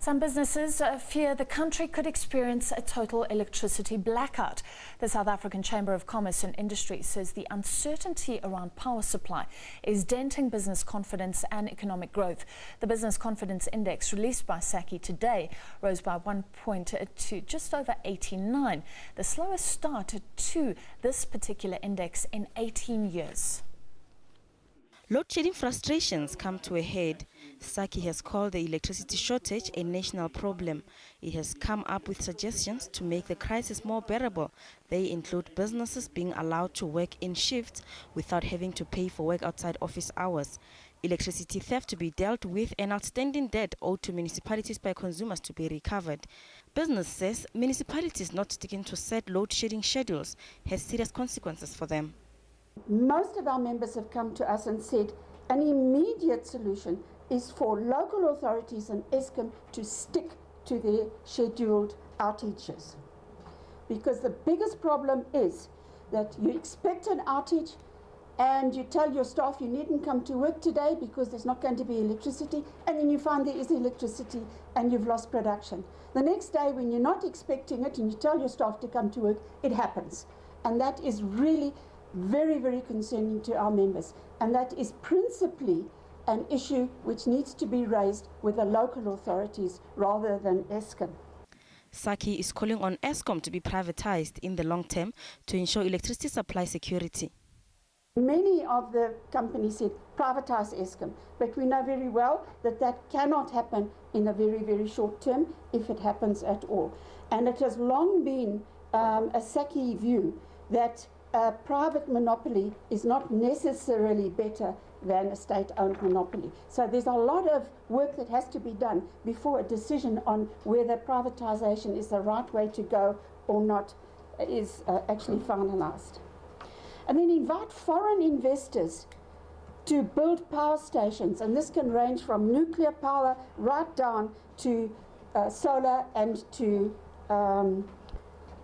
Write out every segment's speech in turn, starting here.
Some businesses fear the country could experience a total electricity blackout. The South African Chamber of Commerce and Industry says the uncertainty around power supply is denting business confidence and economic growth. The Business Confidence Index released by SACCI today rose by 1 point to just over 89, the slowest start to this particular index in 18 years. Load-shedding frustrations come to a head. SACCI has called the electricity shortage a national problem. It has come up with suggestions to make the crisis more bearable. They include businesses being allowed to work in shifts without having to pay for work outside office hours, electricity theft to be dealt with, and outstanding debt owed to municipalities by consumers to be recovered. Business says municipalities not sticking to set load-shedding schedules has serious consequences for them. Most of our members have come to us and said an immediate solution is for local authorities and Eskom to stick to their scheduled outages. Because the biggest problem is that you expect an outage and you tell your staff you needn't come to work today because there's not going to be electricity, and then you find there is electricity and you've lost production. The next day when you're not expecting it and you tell your staff to come to work, it happens. And that is really very, very concerning to our members, and that is principally an issue which needs to be raised with the local authorities rather than Eskom. SACCI is calling on Eskom to be privatized in the long term to ensure electricity supply security. Many of the companies said privatize Eskom, but we know very well that that cannot happen in a very, very short term, if it happens at all. And it has long been a SACCI view that a private monopoly is not necessarily better than a state-owned monopoly. So there's a lot of work that has to be done before a decision on whether privatization is the right way to go or not is actually finalized. And then invite foreign investors to build power stations, and this can range from nuclear power right down to solar and to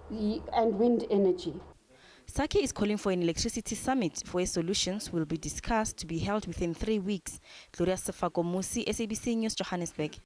wind energy. SACCI is calling for an electricity summit where solutions will be discussed to be held within 3 weeks. Gloria Sefakomusi, SABC News, Johannesburg.